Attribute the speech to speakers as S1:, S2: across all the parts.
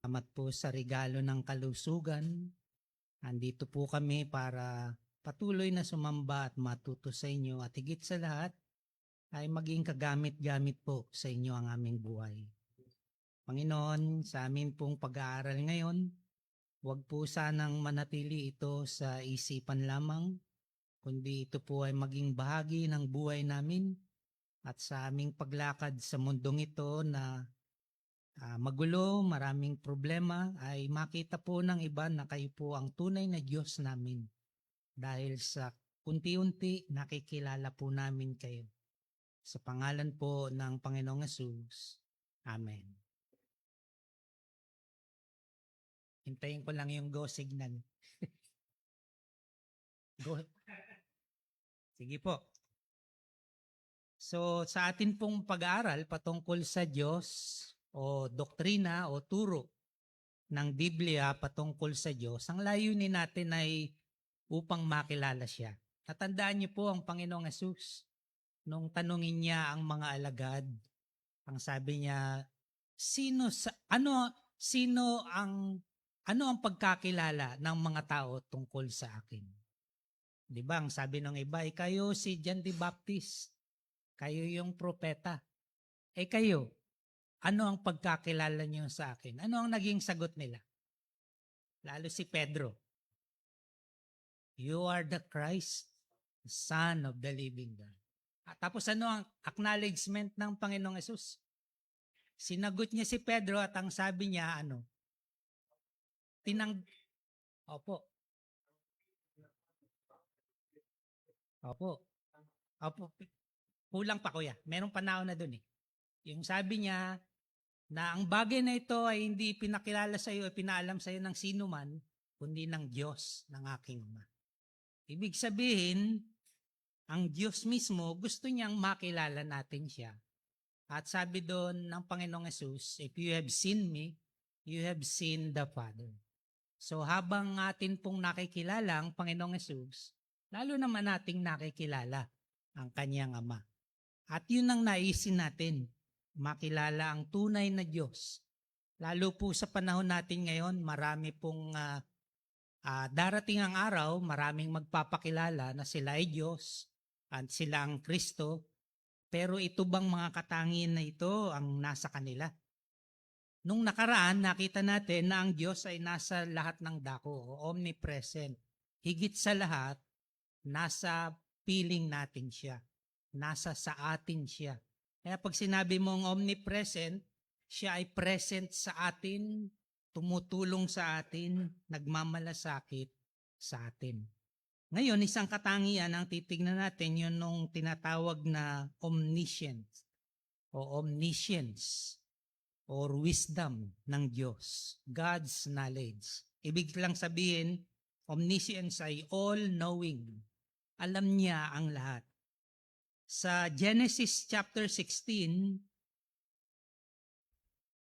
S1: Salamat po sa regalo ng kalusugan. Andito po kami para patuloy na sumamba at matuto sa inyo at higit sa lahat ay maging kagamit-gamit po sa inyo ang aming buhay. Panginoon, sa amin pong pag-aaral ngayon, huwag po sanang manatili ito sa isipan lamang, kundi ito po ay maging bahagi ng buhay namin at sa aming paglakad sa mundong ito na magulo, maraming problema, ay makita po ng iba na kayo po ang tunay na Diyos namin. Dahil sa unti-unti nakikilala po namin kayo. Sa pangalan po ng Panginoong Hesus. Amen. Hintayin ko lang yung go signal. Go. Sige po. So sa atin pong pag-aaral patungkol sa Diyos o doktrina o turo ng Biblia patungkol sa Diyos, ang layunin natin ay upang makilala siya. Natandaan niyo po ang Panginoong Hesus nung tanungin niya ang mga alagad, ang sabi niya, ano ang pagkakilala ng mga tao tungkol sa akin? 'Di ba? Ang sabi ng iba, kayo si John the Baptist. Kayo yung propeta. Kayo, ano ang pagkakilala niyo sa akin? Ano ang naging sagot nila? Lalo si Pedro. You are the Christ, the Son of the living God. At tapos ano ang acknowledgement ng Panginoong Hesus? Sinagot niya si Pedro at ang sabi niya, Opo. Kulang pa kuya. Merong panahon na dun eh. Yung sabi niya na ang bagay na ito ay hindi pinakilala sa iyo, pinaalam sa iyo ng sino man, kundi ng Diyos, ng aking Ama. Ibig sabihin, ang Diyos mismo gusto niyang makilala natin siya. At sabi doon ng Panginoong Hesus, if you have seen me, you have seen the Father. So habang atin pong nakikilala ang Panginoong Hesus, lalo naman nating nakikilala ang kanyang Ama. At yun ang naisin natin, makilala ang tunay na Diyos. Lalo po sa panahon natin ngayon, marami pong darating ang araw, maraming magpapakilala na sila ay Diyos at sila ang Kristo. Pero ito bang mga katangian na ito ang nasa kanila? Nung nakaraan, nakita natin na ang Diyos ay nasa lahat ng dako, omnipresent. Higit sa lahat, nasa piling natin siya. Nasa sa atin siya. Kaya pag sinabi mong omnipresent, siya ay present sa atin, tumutulong sa atin, nagmamalasakit sa atin. Ngayon, isang katangian ang titignan natin yun nung tinatawag na omniscience o omniscience or wisdom ng Diyos, God's knowledge. Ibig lang sabihin, omniscience ay all-knowing. Alam niya ang lahat. Sa Genesis chapter 16,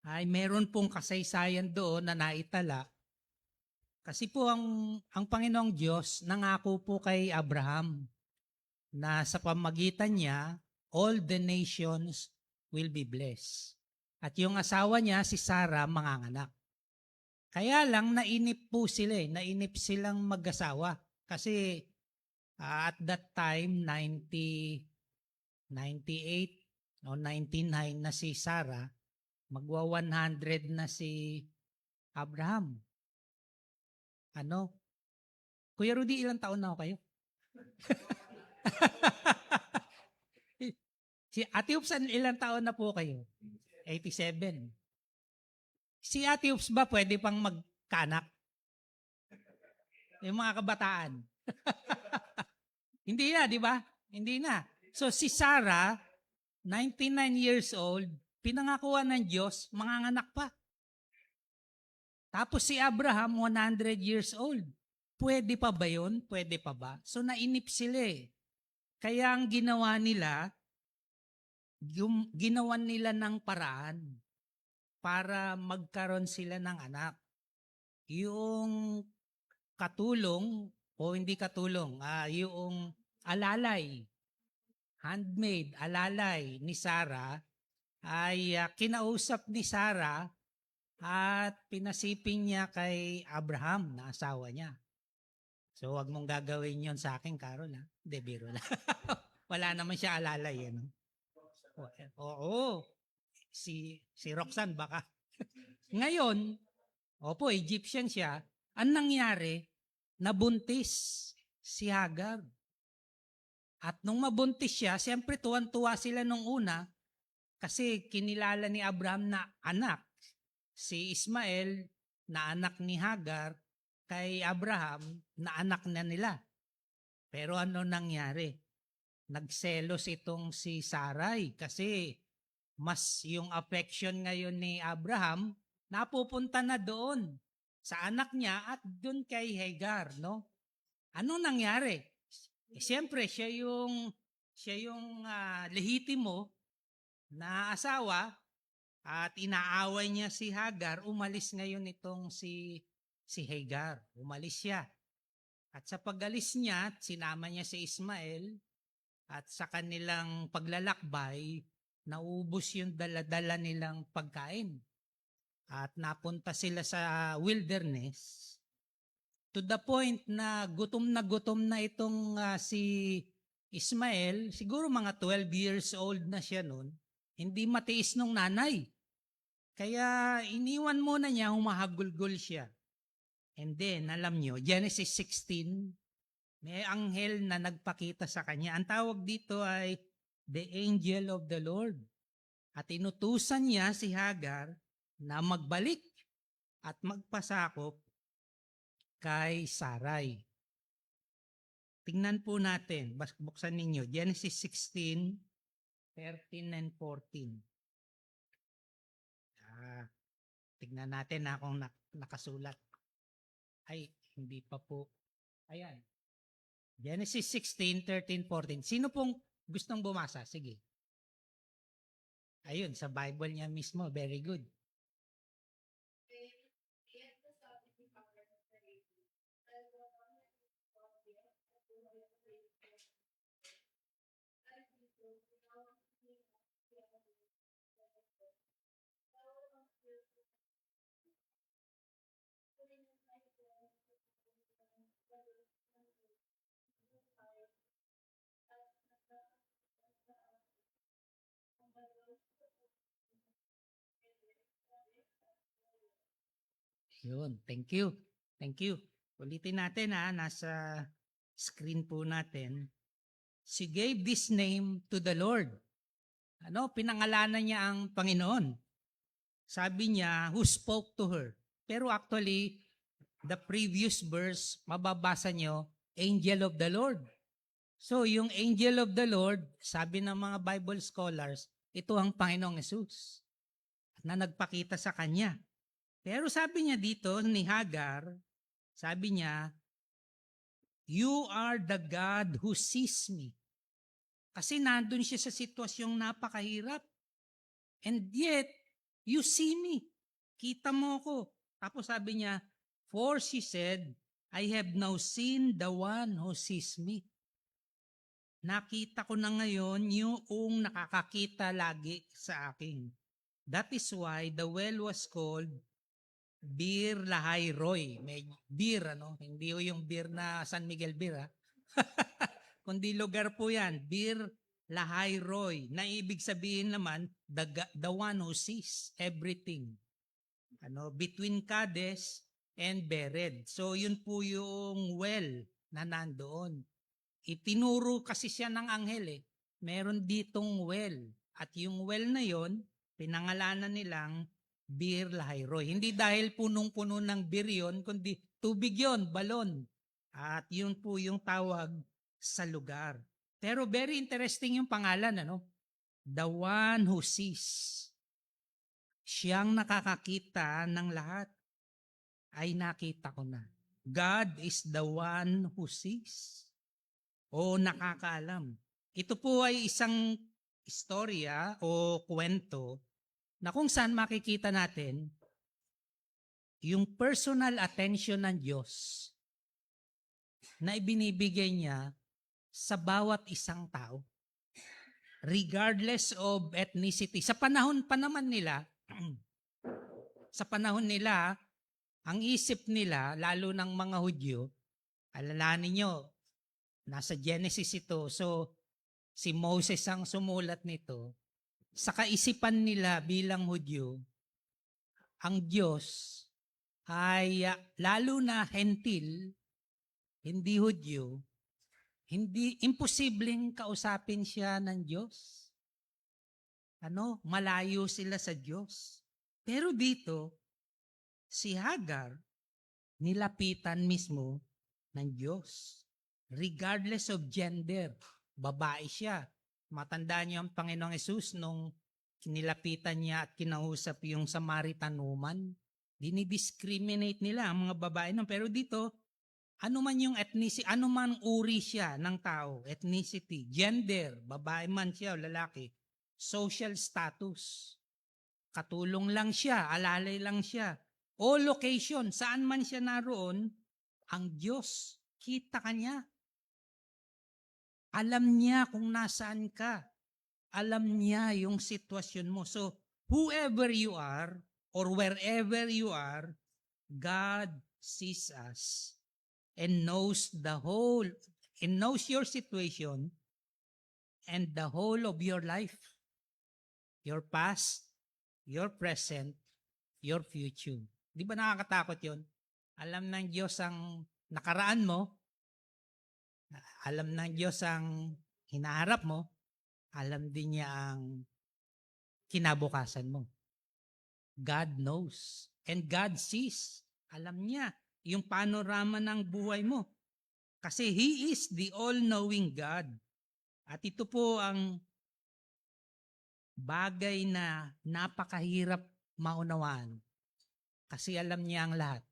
S1: ay meron pong kasaysayan doon na naitala. Kasi po ang Panginoong Diyos nangako po kay Abraham na sa pamagitan niya, all the nations will be blessed. At yung asawa niya, si Sarah, manganganak. Kaya lang nainip po sila nainip silang mag-asawa. Kasi at that time, 98 o 99 na si Sarah, magwa 100 na si Abraham. Kuya Rudy, ilang taon na ako kayo? Si Ate Ups, ilang taon na po kayo? 87. Si Ate Ups ba pwede pang magkanak? Yung mga kabataan. Hindi na, di ba? Hindi na. So si Sarah, 99 years old, pinangakuan ng Diyos, manganganak pa. Tapos si Abraham, 100 years old. Pwede pa ba yun? Pwede pa ba? So nainip sila eh. Kaya ang ginawa nila ng paraan para magkaroon sila ng anak. Yung katulong, o hindi katulong, yung alalay, handmaid, alalay ni Sarah, ay kinausap ni Sarah at pinasiping niya kay Abraham na asawa niya. So wag mong gagawin yon sa akin, Carol, ha? Hindi, biro lang. Wala naman siya alalay, no? Oo. Si Roxanne baka. Ngayon, opo, Egyptian siya. Ang nangyari, nabuntis si Hagar. At nung mabuntis siya, siyempre tuwan-tuwa sila nung una kasi kinilala ni Abraham na anak. Si Ismael na anak ni Hagar, kay Abraham na anak na nila. Pero ano nangyari? Nagselos itong si Sarai kasi mas yung affection ngayon ni Abraham napupunta na doon sa anak niya at doon kay Hagar, no? Ano nangyari? Siyempre siya yung lehitimo na asawa at inaaway niya si Hagar. Umalis ngayon itong si Hagar. Umalis siya. At sa pag-alis niya, sinama niya si Ismael at sa kanilang paglalakbay, naubos yung dala-dala nilang pagkain. At napunta sila sa wilderness to the point na gutom na itong si Ismael, siguro mga 12 years old na siya noon, hindi matiis nung nanay. Kaya iniwan muna niya, humahagulgol siya. And then, alam nyo, Genesis 16, may anghel na nagpakita sa kanya. Ang tawag dito ay the angel of the Lord. At inutusan niya si Hagar na magbalik at magpasakop kay Sarai. Tingnan po natin, buksan ninyo, Genesis 16, 13 and 14. Tingnan natin kung nakasulat. Ay, hindi pa po. Ayan. Genesis 16, 13, 14. Sino pong gustong bumasa? Sige. Ayun, sa Bible niya mismo. Very good. Yun, thank you. Thank you. Ulitin natin nasa screen po natin. She gave this name to the Lord. Pinangalanan niya ang Panginoon. Sabi niya, who spoke to her. Pero actually, the previous verse, mababasa nyo, angel of the Lord. So, yung angel of the Lord, sabi ng mga Bible scholars, ito ang Panginoong Yesus na nagpakita sa kanya. Pero sabi niya dito ni Hagar, sabi niya, you are the God who sees me. Kasi nandun siya sa sitwasyong napakahirap. And yet, you see me. Kita mo ko. Tapos sabi niya, for she said, I have now seen the one who sees me. Nakita ko na ngayon yung nakakakita lagi sa akin. That is why the well was called Bir Lahai Roy. May beer, Hindi yung beer na San Miguel beer, kundi lugar po yan. Bir Lahai Roy. Na ibig sabihin naman, the one who sees everything. Between Kades and Bered. So yun po yung well na nandoon. Itinuro kasi siya ng anghel Meron ditong well. At yung well na yon, pinangalanan nilang Bir Lahai Roy. Hindi dahil punong-puno ng beer yun, kundi tubig yon, balon. At yun po yung tawag sa lugar. Pero very interesting yung pangalan, The one who sees. Siyang nakakakita ng lahat. Ay nakita ko na. God is the one who sees. O nakakaalam. Ito po ay isang istorya o kwento na kung saan makikita natin yung personal attention ng Diyos na ibinibigay niya sa bawat isang tao. Regardless of ethnicity. Sa panahon pa naman nila, sa panahon nila, ang isip nila, lalo ng mga Hudyo, alalahanin nyo, nasa Genesis ito, so si Moses ang sumulat nito, sa kaisipan nila bilang Hudyo, ang Diyos ay lalo na hentil, hindi Hudyo, hindi imposibleng kausapin siya ng Diyos. Malayo sila sa Diyos. Pero dito, si Hagar, nilapitan mismo ng Diyos. Regardless of gender, babae siya. Matandaan niyo ang Panginoong Hesus nung nilapitan niya at kinausap yung Samaritan woman. Dinidiscriminate nila ang mga babae nun. Pero dito, ano man yung ethnicity, ano man uri siya ng tao, ethnicity, gender, babae man siya o lalaki, social status, katulong lang siya, alalay lang siya, o location, saan man siya naroon, ang Diyos, kita ka niya. Alam niya kung nasaan ka. Alam niya yung sitwasyon mo. So, whoever you are, or wherever you are, God sees us and knows your situation and the whole of your life, your past, your present, your future. Di ba nakakatakot yun? Alam ng Diyos ang nakaraan mo, alam ng Diyos ang hinaharap mo, alam din niya ang kinabukasan mo. God knows and God sees. Alam niya yung panorama ng buhay mo. Kasi He is the all-knowing God. At ito po ang bagay na napakahirap maunawaan. Kasi alam niya ang lahat.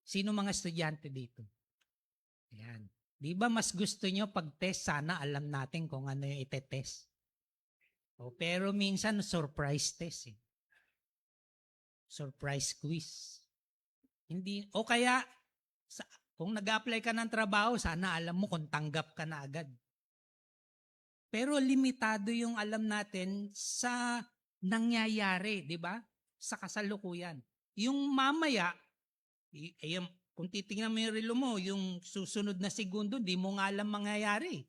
S1: Sino mga estudyante dito? Ayan. Di ba mas gusto nyo pag-test, sana alam natin kung ano yung itetest. Pero minsan surprise test eh. Surprise quiz. Hindi, o kaya, kung nag-apply ka ng trabaho, sana alam mo kung tanggap ka na agad. Pero limitado yung alam natin sa nangyayari, di ba? Sa kasalukuyan. Yung mamaya, kung titingnan mo yung relo mo, yung susunod na segundo, di mo nga alam mangyayari.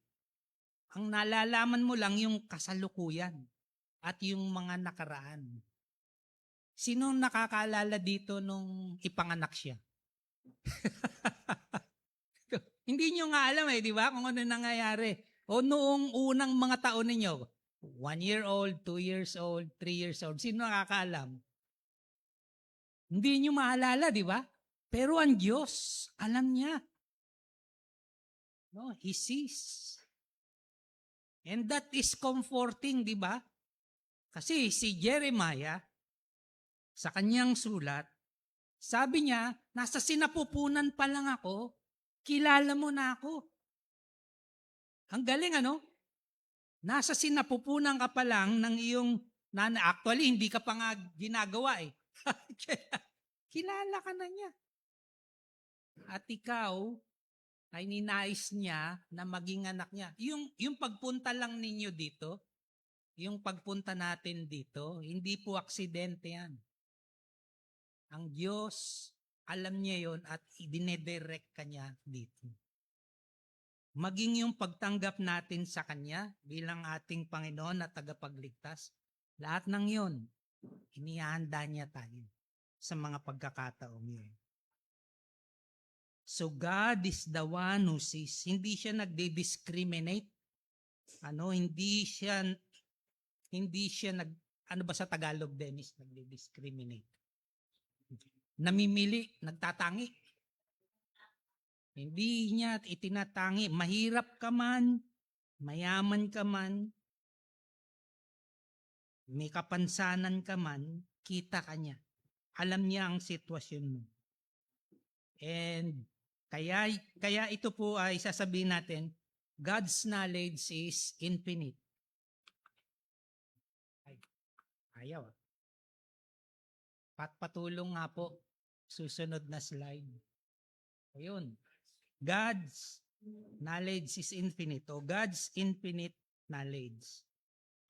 S1: Ang nalalaman mo lang yung kasalukuyan at yung mga nakaraan. Sino nakakaalala dito nung ipanganak siya? Hindi nyo nga alam di ba? Kung ano nangyayari. O noong unang mga taon ninyo, 1 year old, 2 years old, 3 years old, sino nakakaalam? Hindi nyo maalala, di ba? Pero ang Diyos, alam niya. No, He sees. And that is comforting, di ba? Kasi si Jeremiah, sa kanyang sulat, sabi niya, nasa sinapupunan pa lang ako, kilala mo na ako. Ang galing Nasa sinapupunan ka pa lang ng iyong actually, hindi ka pa nga ginagawa eh. Kilala ka na niya. At ikaw, ay ninais niya na maging anak niya. Yung pagpunta lang ninyo dito, yung pagpunta natin dito, hindi po aksidente yan. Ang Diyos, alam niya yon at idine-direct ka niya dito. Maging yung pagtanggap natin sa Kanya bilang ating Panginoon at tagapagligtas, lahat ng yon, inihahanda niya tayo sa mga pagkakataong yun. So God is the one who sees. Hindi siya nagdi-discriminate. Hindi siya ano ba sa Tagalog, Dennis, nagdi-discriminate? Namimili, nagtatangi. Hindi niya itinatangi. Mahirap ka man, mayaman ka man, may kapansanan ka man, kita ka niya. Alam niya ang sitwasyon mo. And kaya ito po ay sasabihin natin, God's knowledge is infinite. Ayaw. Patulong nga po. Susunod na slide. Ayun. God's knowledge is infinite. O God's infinite knowledge.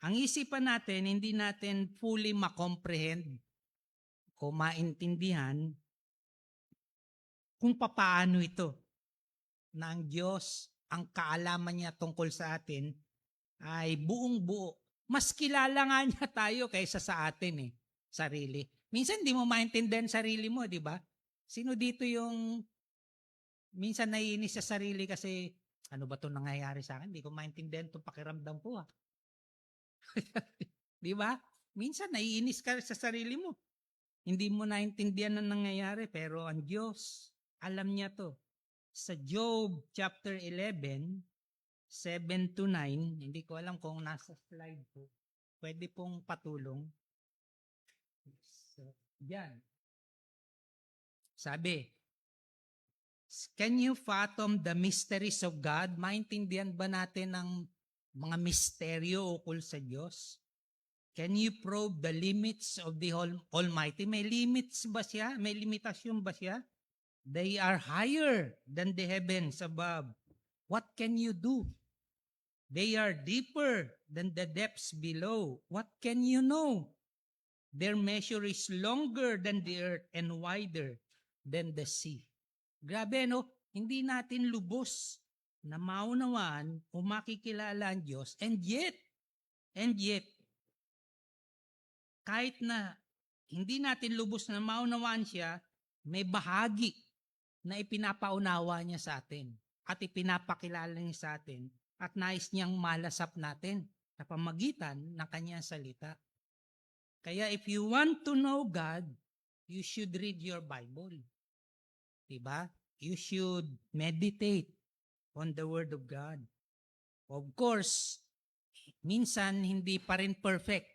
S1: Ang isipan natin, hindi natin fully makomprehend o maintindihan kung papaano ito na ang Diyos, ang kaalaman niya tungkol sa atin ay buong buo. Mas kilala nga niya tayo kaysa sa atin sarili. Minsan di mo maintindihan sarili mo, di ba? Sino dito yung minsan naiinis sa sarili kasi ano ba 'tong nangyayari sa akin? Hindi ko maintindihan 'tong pakiramdam ko. Di ba? Minsan naiinis ka sa sarili mo. Hindi mo naintindihan ang nangyayari pero ang Diyos, alam niya 'to. Sa Job chapter 11, 7 to 9, hindi ko alam kung nasa slide po. Pwede pong patulong. So, yan. Sabi, can you fathom the mysteries of God? Maintindihan ba natin ang mga misteryo ukol sa Diyos? Can you probe the limits of the Almighty? May limits ba siya? May limitasyon ba siya? They are higher than the heavens above. What can you do? They are deeper than the depths below. What can you know? Their measure is longer than the earth and wider than the sea. Grabe, no? Hindi natin lubos na maunawaan o makikilala ang Diyos. And yet, kahit na hindi natin lubos na maunawaan siya, may bahagi na ipinapaunawa niya sa atin at ipinapakilala niya sa atin at nais niyang malasap natin sa pamagitan ng kanyang salita. Kaya if you want to know God, you should read your Bible. Diba? You should meditate on the Word of God. Of course, minsan hindi pa rin perfect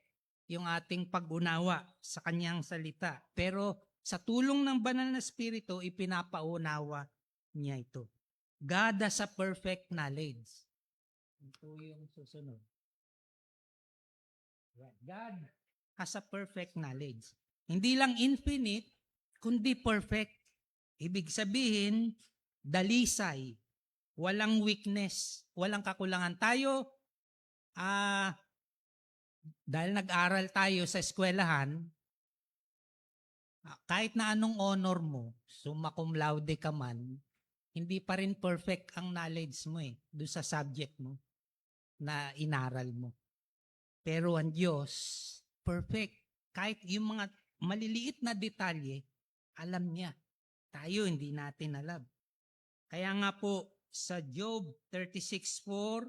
S1: yung ating pag-unawa sa kanyang salita. Pero sa tulong ng banal na Espiritu, ipinapaunawa niya ito. God has a perfect knowledge. Ito yung susunod. God has a perfect knowledge. Hindi lang infinite, kundi perfect. Ibig sabihin, dalisay, walang weakness, walang kakulangan. Tayo, dahil nag-aral tayo sa eskwelahan, kahit na anong honor mo, summa cum laude ka man, hindi pa rin perfect ang knowledge mo doon sa subject mo na inaral mo. Pero ang Diyos, perfect. Kahit yung mga maliliit na detalye, alam niya. Tayo hindi natin alam. Kaya nga po, sa Job 36:4,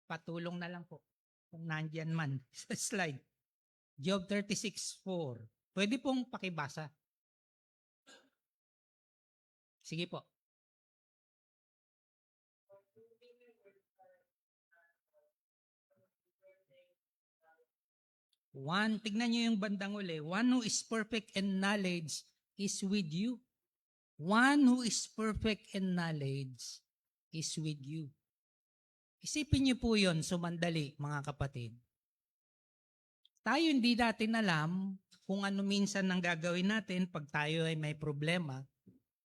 S1: patulong na lang po kung nandyan man sa slide. Job 36:4. Pwede pong pakibasa. Sige po. Tignan nyo yung bandang uli. One who is perfect in knowledge is with you. One who is perfect in knowledge is with you. Isipin niyo po yun, sumandali, mga kapatid. Tayo hindi natin alam kung ano minsan ang gagawin natin pag tayo ay may problema.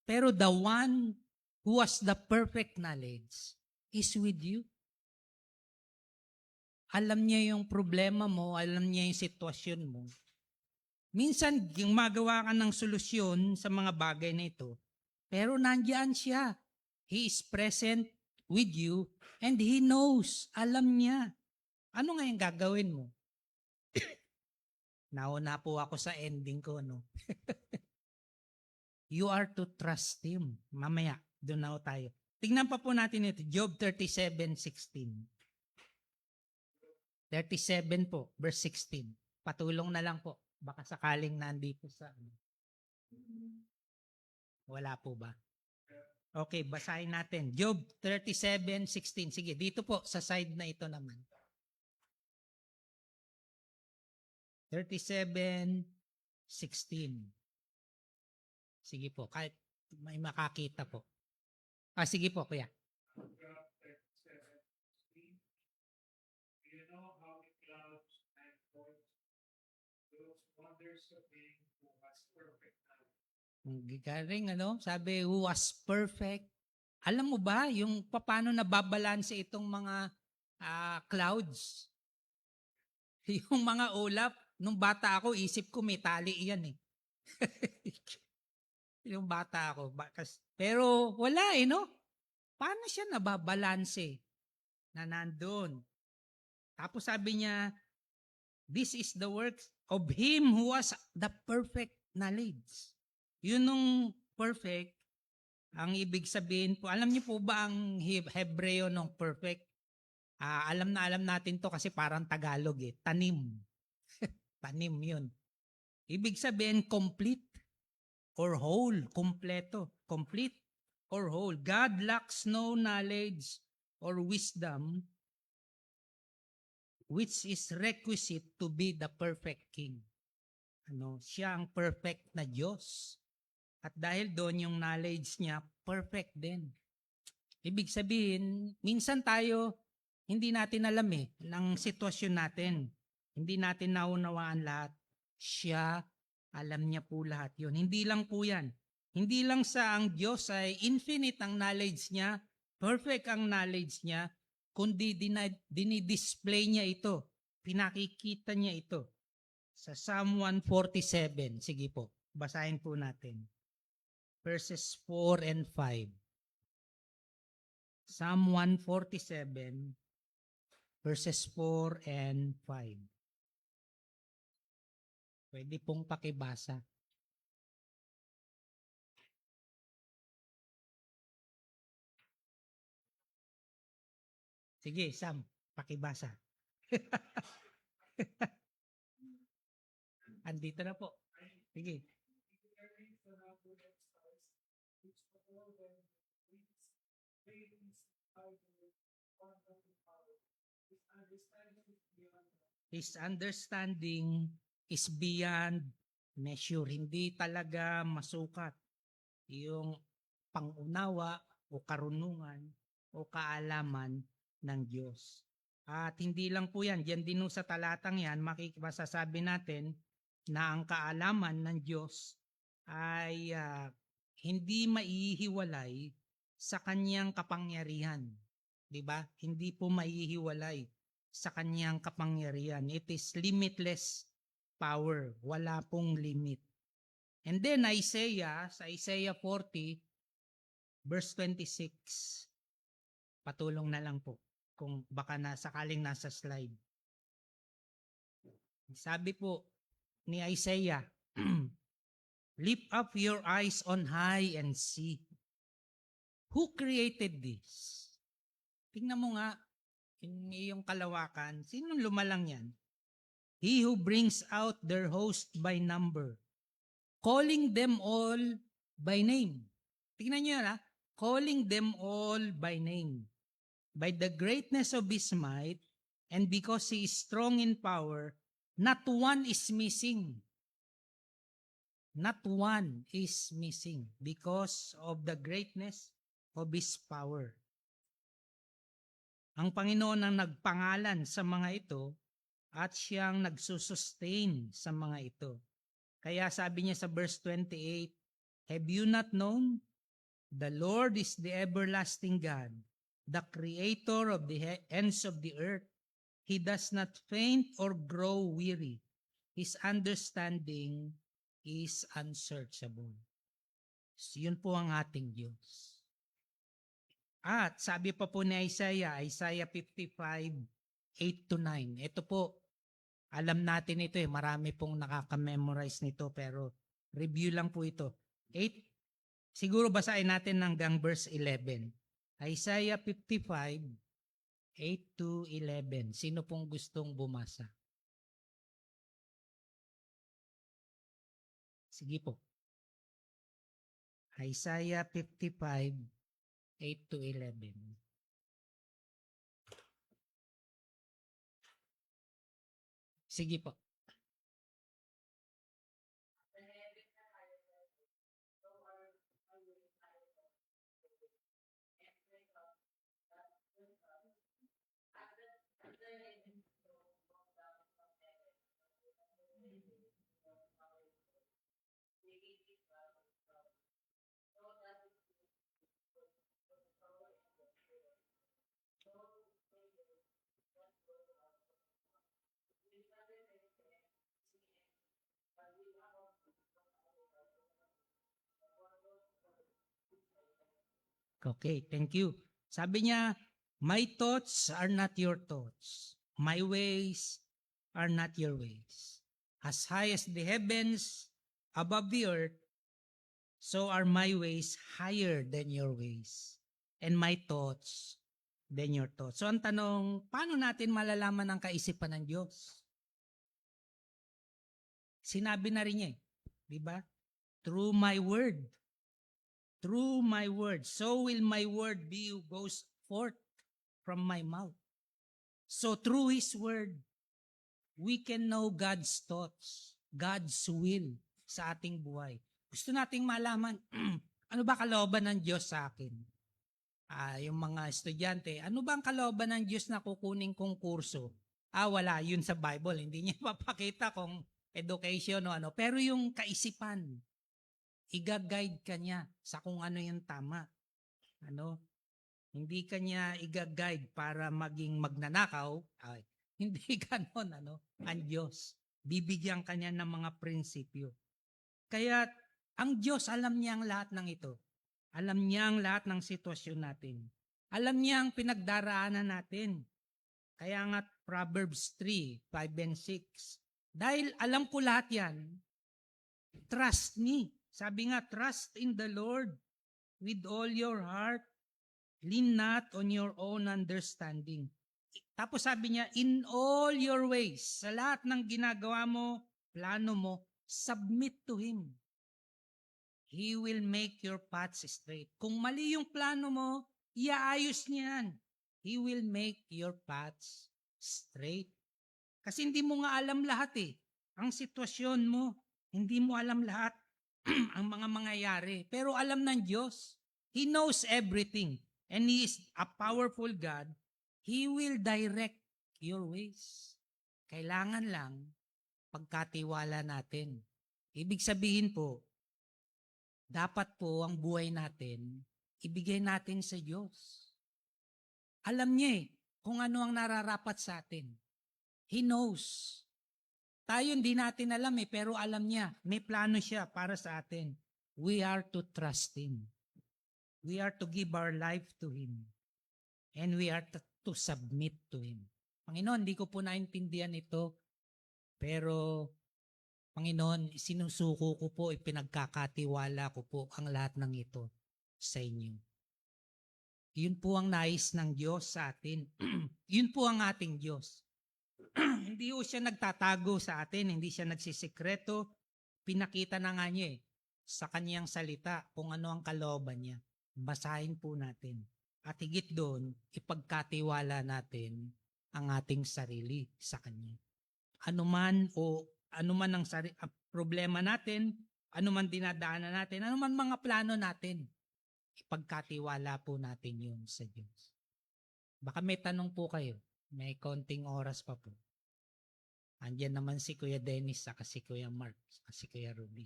S1: Pero the one who has the perfect knowledge is with you. Alam niya yung problema mo, alam niya yung sitwasyon mo. Minsan, gumagawa ka ng solusyon sa mga bagay na ito, pero nandiyan siya. He is present with you and He knows. Alam niya. Ano nga yung gagawin mo? Nauna po ako sa ending ko, no? You are to trust Him. Mamaya, doon na tayo. Tingnan pa po natin ito, Job 37:16. 37 po, verse 16. Patulong na lang po. Baka sakaling nandito sa... Wala po ba? Okay, basahin natin. Job 37:16. Sige, dito po sa side na ito naman. 37:16. Sige po, kahit may makakita po. Sige po, kuya. Galing, sabi, who was perfect. Alam mo ba, yung paano nababalanse itong mga clouds? Yung mga ulap, nung bata ako, isip ko may tali yan eh. Yung bata ako. Pero wala eh, no? Paano siya nababalanse na nandun? Tapos sabi niya, this is the work of Him who has the perfect knowledge. Yun nung perfect, ang ibig sabihin po, alam niyo po ba ang Hebreo ng perfect? Alam na alam natin to kasi parang Tagalog eh. Tanim. Tanim yun. Ibig sabihin complete or whole. Kompleto. Complete or whole. God lacks no knowledge or wisdom which is requisite to be the perfect king. Siya ang perfect na Diyos. At dahil doon yung knowledge niya, perfect din. Ibig sabihin, minsan tayo, hindi natin alam ng sitwasyon natin. Hindi natin naunawaan lahat. Siya, alam niya po lahat yun. Hindi lang po yan. Hindi lang sa ang Diyos ay infinite ang knowledge niya, perfect ang knowledge niya, kundi dinidisplay niya ito. Pinakikita niya ito. Sa Psalm 147, sige po, basahin po natin. Verses 4 and 5. Psalm 147, verses 4 and 5. Pwede pong pakibasa. Sige, Sam, pakibasa. Andito na po. Sige. His understanding is beyond measure. Hindi talaga masukat yung pangunawa o karunungan o kaalaman ng Diyos. At hindi lang po yan, diyan din sa talatang yan, masasabi natin na ang kaalaman ng Diyos ay hindi maihiwalay sa kanyang kapangyarihan. 'Di ba? Hindi po maihiwalay sa kanyang kapangyarihan. It is limitless power. Wala pong limit. And then sa Isaiah 40, verse 26. Patulong na lang po kung baka sakaling nasa slide. Sabi po ni Isaiah, lift up your eyes on high and see. Who created this? Tingnan mo nga, yung iyong kalawakan, sinong lumalang yan? He who brings out their host by number, calling them all by name. Tingnan nyo yan calling them all by name. By the greatness of His might, and because He is strong in power, not one is missing. Not one is missing because of the greatness of His power. Ang Panginoon ang nagpangalan sa mga ito at siyang nagsusustain sa mga ito. Kaya sabi niya sa verse 28, have you not known? The Lord is the everlasting God, the creator of the ends of the earth. He does not faint or grow weary. His understanding is unsearchable. So, yun po ang ating Diyos. At sabi pa po ni Isaiah 55, 8-9. Ito po, alam natin ito marami pong nakaka-memorize nito pero review lang po ito. 8, siguro basahin natin hanggang verse 11. Isaiah 55, 8-11. Sino pong gustong bumasa? Sige po. Isaiah 55, 8-11. Sige po. Okay, thank you. Sabi niya, my thoughts are not your thoughts. My ways are not your ways. As high as the heavens above the earth, so are my ways higher than your ways. And my thoughts than your thoughts. So ang tanong, paano natin malalaman ang kaisipan ng Diyos? Sinabi na rin niya, di ba? Through my word. Through my word. So will my word be goes forth from my mouth. So through His word, we can know God's thoughts, God's will sa ating buhay. Gusto nating malaman, ano ba kalooban ng Diyos sa akin? Yung mga estudyante, ano ba ang kalooban ng Diyos na kukunin kong kurso? Wala, yun sa Bible. Hindi niya mapakita kung education o ano. Pero yung kaisipan, iga-guide ka niya sa kung ano yung tama. Ano? Hindi ka niya iga-guide para maging magnanakaw. Hindi ganon, ano? Ang Diyos. Bibigyan ka niya ng mga prinsipyo. Kaya, ang Diyos, alam niya ang lahat ng ito. Alam niya ang lahat ng sitwasyon natin. Alam niya ang pinagdaraanan natin. Kaya nga, Proverbs 3, 5 and 6. Dahil alam ko lahat yan, trust me. Sabi nga, trust in the Lord with all your heart. Lean not on your own understanding. Tapos sabi niya, in all your ways, sa lahat ng ginagawa mo, plano mo, submit to Him. He will make your paths straight. Kung mali yung plano mo, iaayos niya yan. He will make your paths straight. Kasi hindi mo nga alam lahat eh. Ang sitwasyon mo, hindi mo alam lahat ang mga mangyayari. Pero alam ng Diyos. He knows everything. And He is a powerful God. He will direct your ways. Kailangan lang pagkatiwala natin. Ibig sabihin po, dapat po ang buhay natin, ibigay natin sa Diyos. Alam niya kung ano ang nararapat sa atin. He knows. Tayo hindi natin alam pero alam niya. May plano siya para sa atin. We are to trust Him. We are to give our life to Him. And we are to submit to Him. Panginoon, hindi ko po naintindihan ito. Pero, Panginoon, sinusuko ko po, ipinagkakatiwala ko po ang lahat ng ito sa inyo. Yun po ang nais ng Diyos sa atin. Yun po ang ating Diyos. Hindi po siya nagtatago sa atin, hindi siya nagsisikreto. Pinakita na nga niya sa kaniyang salita kung ano ang kalooban niya. Basahin po natin. At higit doon, ipagkatiwala natin ang ating sarili sa Kanya. Anuman ang problema natin, anuman dinadaanan natin, anuman mga plano natin, ipagkatiwala po natin yun sa Diyos. Baka may tanong po kayo. May konting oras pa po. Andiyan naman si Kuya Dennis, saka si Kuya Mark, saka si Kuya Ruby.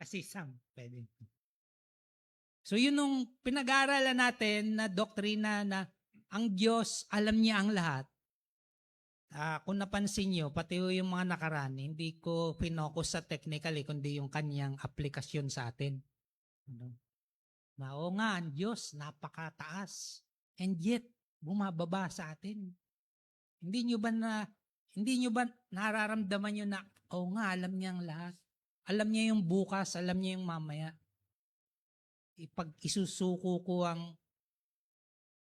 S1: Kasi Sam, pwede. So yun nung pinag-aaralan natin na doktrina na ang Diyos, alam niya ang lahat. Kung napansin nyo, pati yung mga nakaraan, hindi ko finokus sa technical kundi yung kanyang aplikasyon sa atin. Na o nga, ang Diyos, napakataas. And yet, bumababa sa atin. Hindi nyo ba nararamdaman nyo na, nga, alam niya ang lahat. Alam niya yung bukas, alam niya yung mamaya. Isusuko ko ang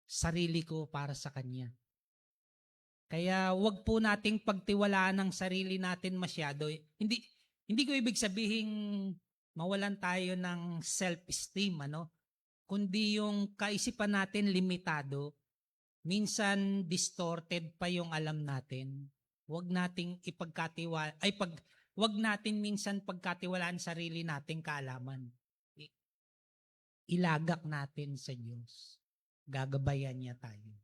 S1: sarili ko para sa Kanya. Kaya wag po nating pagtiwalaan ng sarili natin masyado. Hindi ko ibig sabihin mawalan tayo ng self-esteem, kundi yung kaisipan natin limitado. Minsan distorted pa yung alam natin. Wag nating wag natin minsan pagkatiwalaan sarili nating kaalaman. Ilagak natin sa Diyos. Gagabayan niya tayo.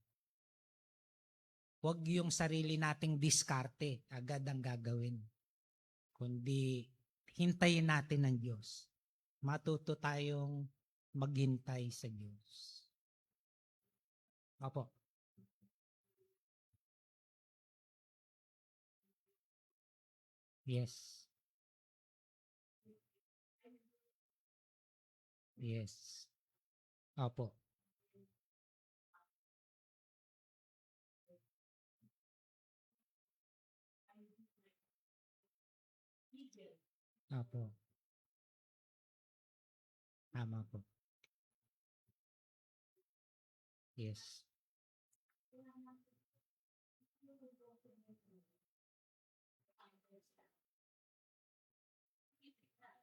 S1: Huwag yung sarili nating diskarte, agad ang gagawin. Kundi hintayin natin ang Diyos. Matuto tayong maghintay sa Diyos. Opo. Yes. Yes. Opo. Opo. Tama po. Yes.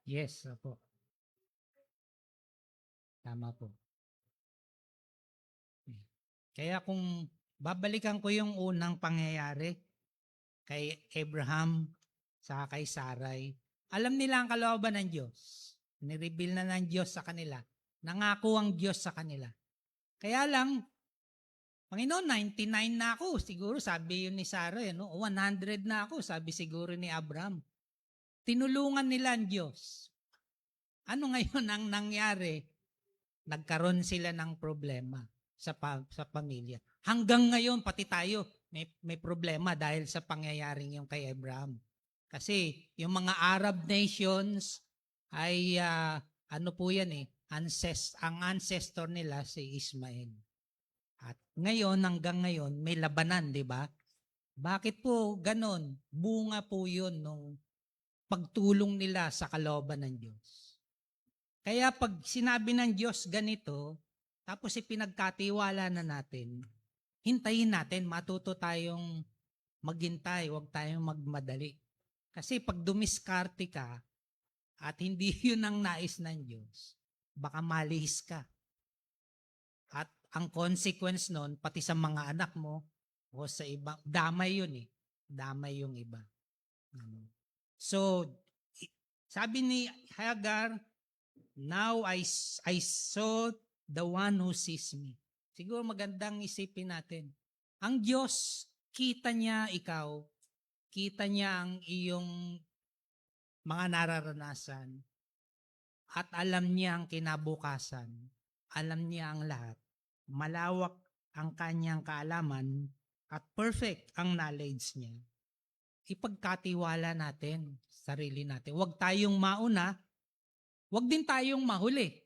S1: Yes, opo. Tama po. Kaya kung babalikan ko yung unang pangyayari kay Abraham sa kay Sarai, alam nila ang kalooban ng Diyos. Nireveal na ng Diyos sa kanila. Nangako ang Diyos sa kanila. Kaya lang, Panginoon, 99 na ako. Siguro sabi yun ni Sarai, 100 na ako, sabi siguro ni Abraham. Tinulungan nila ang Diyos. Ano ngayon ang nangyari? Nagkaroon sila ng problema sa pamilya. Hanggang ngayon, pati tayo, may problema dahil sa pangyayaring yung kay Abraham. Kasi yung mga Arab nations ay ano po yan ang ancestor nila si Ismael. At ngayon, hanggang ngayon, may labanan, di ba? Bakit po ganon? Bunga po yun nung pagtulong nila sa kalooban ng Diyos. Kaya pag sinabi ng Diyos ganito, tapos ipinagkatiwala na natin, hintayin natin, matuto tayong maghintay, huwag tayong magmadali. Kasi pag dumiskarte ka at hindi yun ang nais ng Diyos, baka malihis ka. At ang consequence nun, pati sa mga anak mo o sa iba, damay yun Damay yung iba. So, sabi ni Hagar, now I saw the one who sees me. Siguro magandang isipin natin. Ang Diyos, kita niya ikaw, kita niya ang iyong mga nararanasan, at alam niya ang kinabukasan, alam niya ang lahat. Malawak ang kanyang kaalaman at perfect ang knowledge niya. Ipagkatiwala natin sarili natin. Huwag tayong mauna, huwag din tayong mahuli.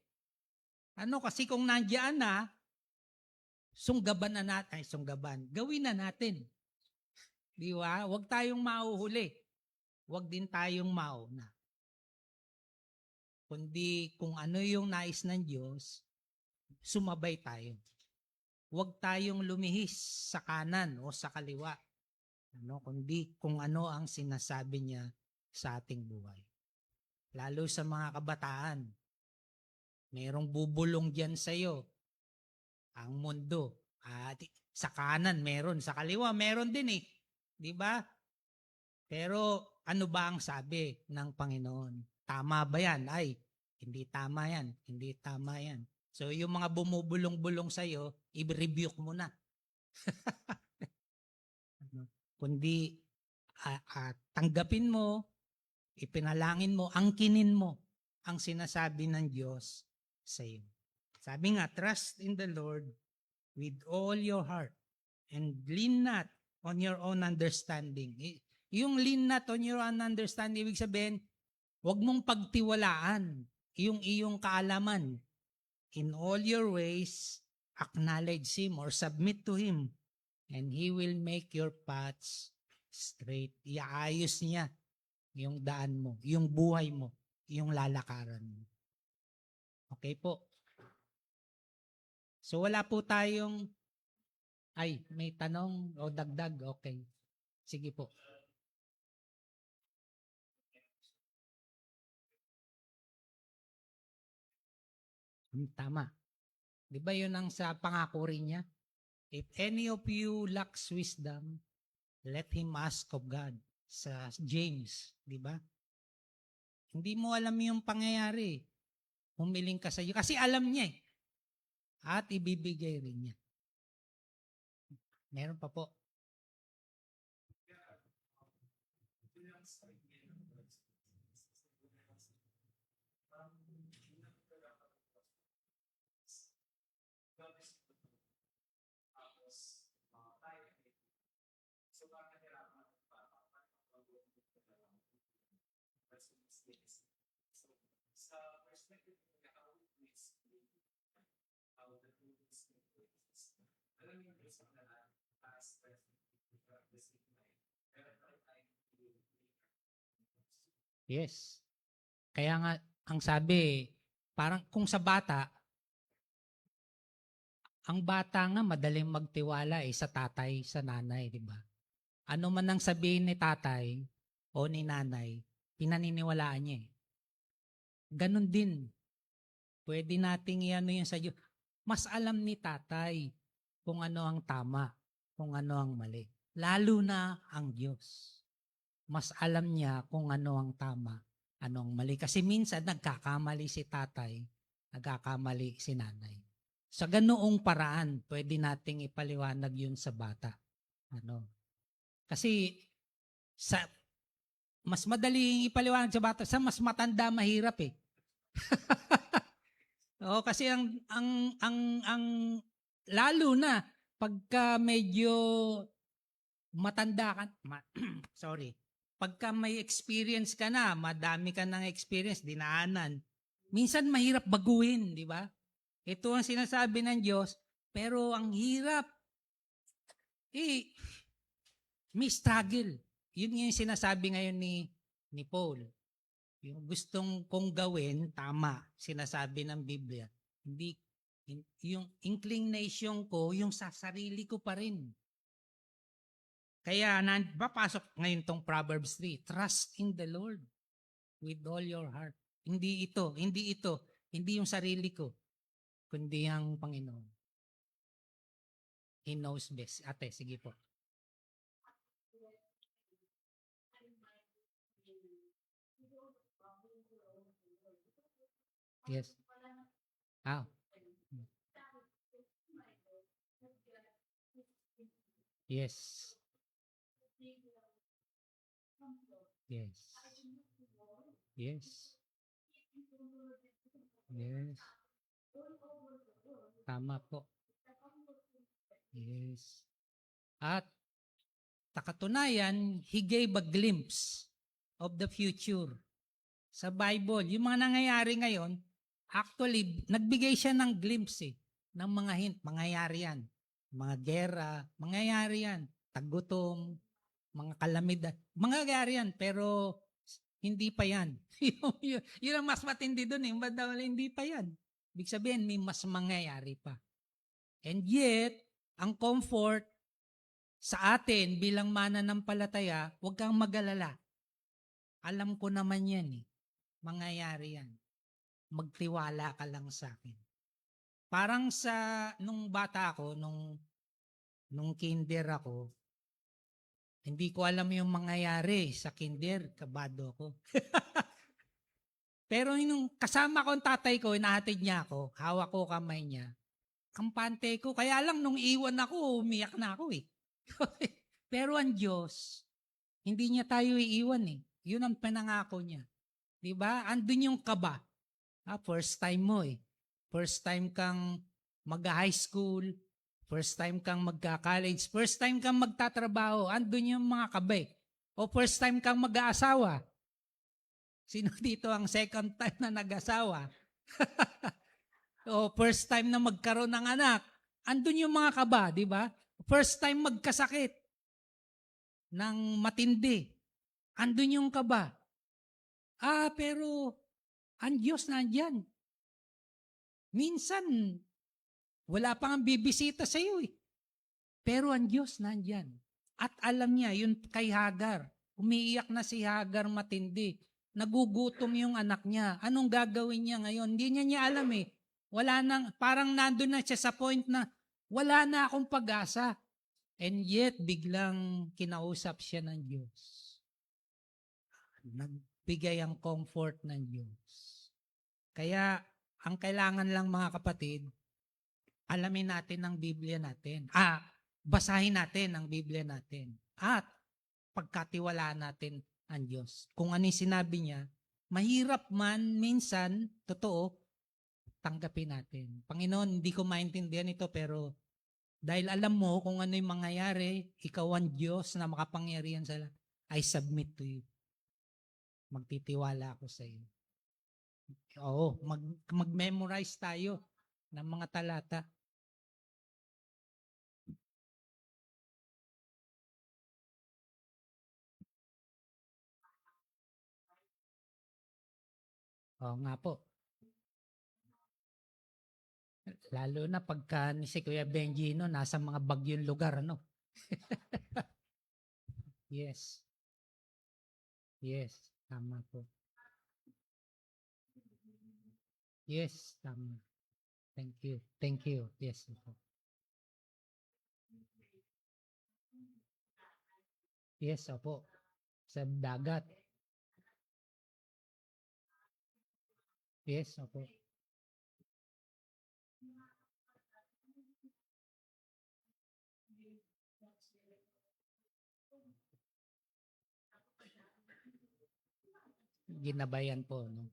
S1: Kasi kung nandiyan na, sunggaban na natin, gawin na natin. Di ba? Huwag tayong mahuhuli. Huwag din tayong mauna. Kundi kung ano yung nais ng Diyos, sumabay tayo. Huwag tayong lumihis sa kanan o sa kaliwa. Kundi kung ano ang sinasabi niya sa ating buhay. Lalo sa mga kabataan, merong bubulong diyan sa iyo. Ang mundo. At sa kanan meron, sa kaliwa meron din Di ba? Pero ano ba ang sabi ng Panginoon? Tama ba yan? Ay, hindi tama yan. Hindi tama yan. So yung mga bumubulong-bulong sa iyo, i-rebuke mo na. Kundi tanggapin mo, ipinalangin mo, angkinin mo ang sinasabi ng Diyos sa iyo. Sabi nga, trust in the Lord with all your heart and lean not on your own understanding. Yung lean not on your own understanding, ibig sabihin, huwag mong pagtiwalaan yung iyong kaalaman. In all your ways, acknowledge Him or submit to Him, and He will make your paths straight. Iaayos niya yung daan mo, yung buhay mo, yung lalakaran mo. Okay po. So wala po tayong, may tanong o dagdag? Okay. Sige po. Tama. Di ba yun ang sa pangako rin niya? If any of you lacks wisdom, let him ask of God. Sa James, di ba? Hindi mo alam yung pangyayari. Humiling ka sa iyo. Kasi alam niya At ibibigay rin niya. Meron pa po. Yes. Kaya nga, ang sabi, parang kung sa bata, ang bata nga madaling magtiwala sa tatay, sa nanay, di ba? Ano man ang sabihin ni tatay o ni nanay, pinaniniwalaan niya eh. Ganon din. Pwede nating iano yun sa Diyos. Mas alam ni tatay kung ano ang tama, kung ano ang mali. Lalo na ang Diyos. Mas alam niya kung ano ang tama, ano ang mali. Kasi minsan nagkakamali si tatay, nagkakamali si nanay. Sa ganoong paraan, pwede nating ipaliwanag yun sa bata. Ano? Kasi sa mas madaling ipaliwanag sa bata, sa mas matanda mahirap eh. Oo, kasi ang lalo na pagka medyo matanda ka, sorry. Pagka may experience ka na, madami ka ng experience, dinaanan, minsan mahirap baguhin, di ba? Ito ang sinasabi ng Diyos, pero ang hirap, may struggle. Yun yung sinasabi ngayon ni Paul. Yung gustong kong gawin, tama, sinasabi ng Biblia. Hindi, yung inclination ko, yung sa sarili ko pa rin. Kaya papasok ngayon tong Proverbs 3, trust in the Lord with all your heart. Hindi yung sarili ko, kundi ang Panginoon. He knows best. Ate, sige po. Yes. Ah. Yes. Yes. Yes. Yes. Tama po. Yes. At sa katunayan, he gave a glimpse of the future. Sa Bible, yung mga nangyayari ngayon, actually, nagbigay siya ng glimpse ng mga hint, mangyayari yan. Mga gera, mangyayari yan. Tagutom, mga kalamidad, mangyayari yan, pero hindi pa yan. Yun ang mas matindi dun eh, hindi pa yan. Ibig sabihin, may mas mangyayari pa. And yet, ang comfort sa atin bilang mananampalataya, huwag kang mag-alala. Alam ko naman yan eh. Mangyayari yan. Magtiwala ka lang sa akin. Parang nung bata ako, nung kinder ako, hindi ko alam yung mangyayari sa kinder, kabado ako. Pero yung kasama ko ang tatay ko, inahatid niya ako, hawak ko kamay niya, kampante ko. Kaya lang nung iwan ako, umiyak na ako eh. Pero ang Diyos, hindi niya tayo iiwan eh. Yun ang pinangako niya. Diba? Andun yung kaba. First time mo eh. First time kang mag-high school, first time kang magka-college, first time kang magtatrabaho, andun yung mga kaba eh. O first time kang mag-aasawa. Sino dito ang second time na nag-asawa? O first time na magkaroon ng anak, andun yung mga kaba, di ba? First time magkasakit ng matindi, andun yung kaba. Pero ang Diyos nandyan. Minsan, wala pang bibisita sa iyo eh. Pero ang Diyos nandyan. At alam niya, yun kay Hagar. Umiiyak na si Hagar matindi. Nagugutom yung anak niya. Anong gagawin niya ngayon? Hindi niya alam eh. Wala nang, parang nandun na siya sa point na wala na akong pag-asa. And yet, biglang kinausap siya ng Diyos. Nagbigay ang comfort ng Diyos. Kaya, ang kailangan lang mga kapatid, alamin natin ang Biblia natin. Basahin natin ang Biblia natin. At pagkatiwalaan natin ang Diyos. Kung ano yung sinabi niya, mahirap man minsan, totoo, tanggapin natin. Panginoon, hindi ko maintindihan ito pero dahil alam mo kung ano yung mangyayari, ikaw ang Diyos na makapangyarihan sa lahat, I submit to you. Magtitiwala ako sa iyo. Oo, mag-memorize tayo ng mga talata. Oo nga po. Lalo na pagka ni si Kuya Benji no, nasa mga bagyong lugar, ano? Yes. Yes. Tama po. Yes. Tama. Thank you. Thank you. Yes. Po. Yes, opo. Sa dagat. Yes, opo. Ginabayan po, no?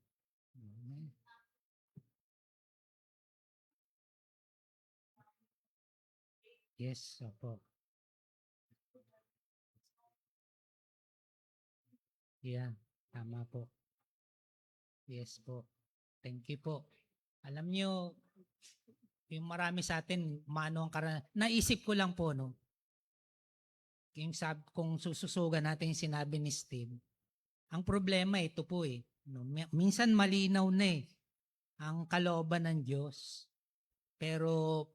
S1: Yes, opo. Yeah, tama po. Yes po. Thank you po. Alam nyo, yung marami sa atin, mano ang naisip ko lang po, no? Yung kung sususugan natin yung sinabi ni Steve, ang problema ito po eh. No? Minsan malinaw na eh ang kalooban ng Diyos. Pero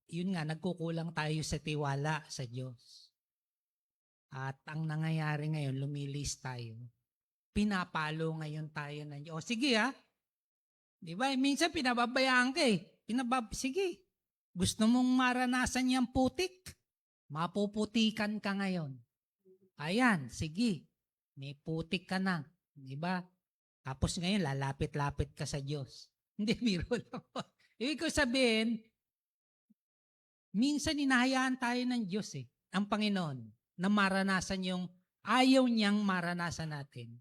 S1: yun nga, nagkukulang tayo sa tiwala sa Diyos. At ang nangyayari ngayon, lumilis tayo. Pinapalo ngayon tayo ng Diyos. O sige ha, di ba? Minsan pinababayaan ka eh. Sige, gusto mong maranasan yung putik? Mapuputikan ka ngayon. Ayan, sige. May putik ka na. Di ba? Tapos ngayon, lalapit-lapit ka sa Diyos. Hindi, biro lang po. Ibig ko sabihin, minsan inahayaan tayo ng Diyos eh, ang Panginoon, na maranasan yung ayaw niyang maranasan natin.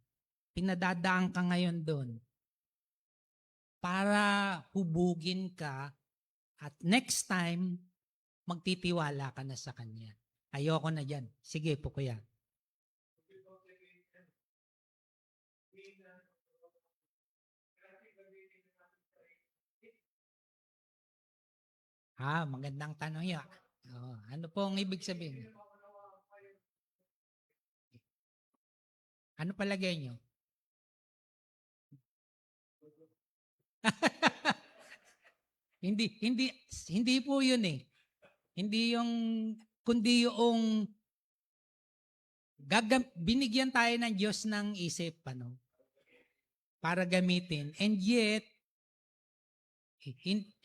S1: Pinadadaan ka ngayon doon para hubugin ka at next time, magtitiwala ka na sa Kanya. Ayoko na dyan. Sige po kuya. Magandang tanong yan. Ano po ang ibig sabihin? Ano palagay nyo? hindi po yun eh. Hindi yung, kundi yung binigyan tayo ng Diyos ng isip, para gamitin. And yet,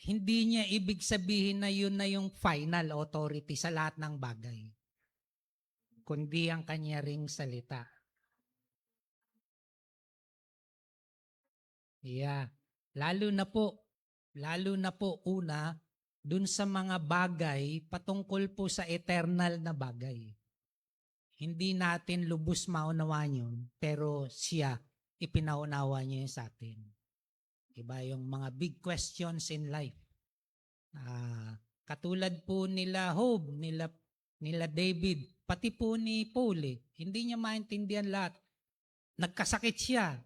S1: hindi niya ibig sabihin na yun na yung final authority sa lahat ng bagay. Kundi ang kanya ring salita. Yeah. Lalo na po una, dun sa mga bagay patungkol po sa eternal na bagay. Hindi natin lubos maunawaan yun, pero siya, ipinaunawa niya yun sa atin. Diba? Yung mga big questions in life. Katulad po nila Job, nila David, pati po ni Paul hindi niya maintindihan lahat. Nagkasakit siya.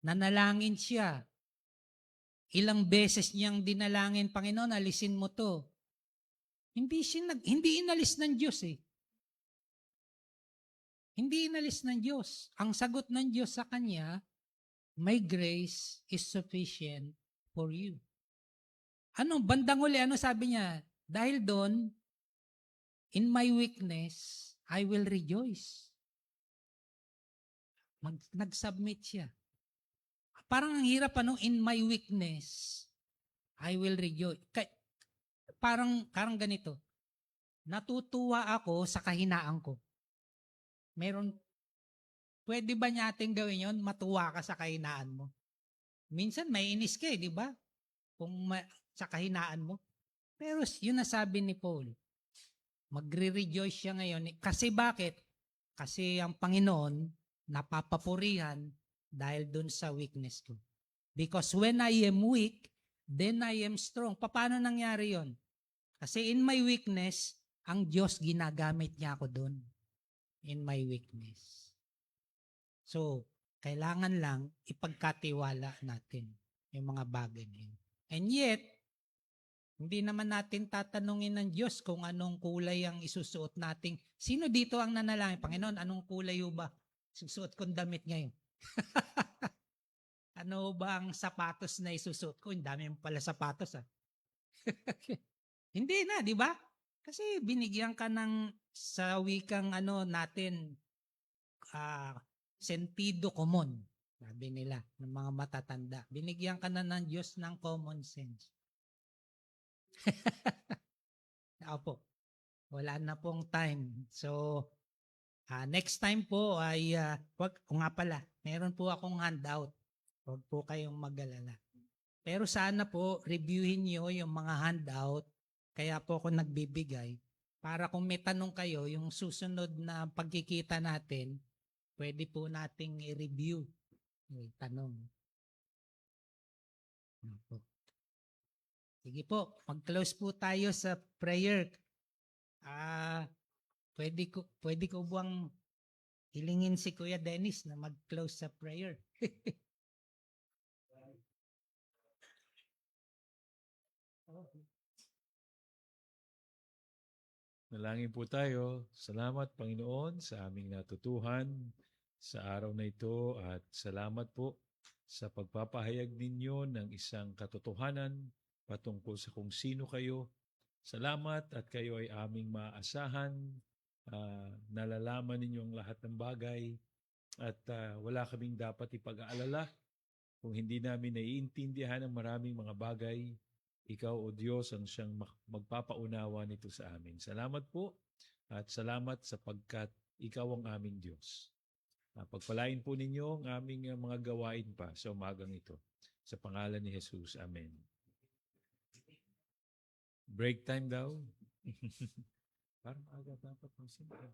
S1: Nanalangin siya. Ilang beses niyang dinalangin, Panginoon, alisin mo to. Hindi inalis ng Diyos eh. Hindi inalis ng Diyos. Ang sagot ng Diyos sa kanya, my grace is sufficient for you. Bandang huli, sabi niya? Dahil doon, in my weakness, I will rejoice. Nag-submit siya. Parang ang hirap, in my weakness, I will rejoice. Parang ganito. Natutuwa ako sa kahinaan ko. Pwede ba natin gawin yon? Matuwa ka sa kahinaan mo. Minsan may inis ka di ba? Sa kahinaan mo. Pero yun nasabi ni Paul, magre-rejoice siya ngayon. Kasi bakit? Kasi ang Panginoon, napapapurihan dahil dun sa weakness ko. Because when I am weak, then I am strong. Paano nangyari yon? Kasi in my weakness, ang Diyos ginagamit niya ako dun. In my weakness. So, kailangan lang ipagkatiwala natin yung mga bagay na yun. And yet, hindi naman natin tatanungin ng Diyos kung anong kulay ang isusuot nating. Sino dito ang nanalangin? Panginoon, anong kulay ba susuot kong damit ngayon? Ano ba ang sapatos na isusuot ko? Ang dami mo pala sapatos ah. Hindi na, di ba? Kasi binigyan ka ng sa wikang ano natin ah sentido common. Sabi nila ng mga matatanda. Binigyan ka na ng Diyos ng common sense. Opo, wala na pong time. So, next time po ay, wag, o nga pala, meron po akong handout. Huwag po kayong mag-alala. Pero sana po, reviewin nyo yung mga handout. Kaya po ako nagbibigay. Para kung may tanong kayo, yung susunod na pagkikita natin, pwede po nating i-review. May tanong. Ano po? Sige po, mag-close po tayo sa prayer. Ah, pwede ko buwang hilingin si Kuya Dennis na mag-close sa prayer.
S2: Nalangin po tayo. Salamat, Panginoon, sa aming natutuhan sa araw na ito at salamat po sa pagpapahayag ninyo ng isang katotohanan patungkol sa kung sino kayo. Salamat at kayo ay aming maaasahan. Nalalaman ninyo ang lahat ng bagay at wala kaming dapat ipag-aalala kung hindi namin naiintindihan ang maraming mga bagay. Ikaw, O Diyos, ang siyang magpapaunawa nito sa amin. Salamat po at salamat sapagkat ikaw ang aming Diyos. Pagpalain po ninyo ang aming mga gawain pa sa umagang ito. Sa pangalan ni Jesus. Amen. Break time daw. Parang aga dapat magsimula.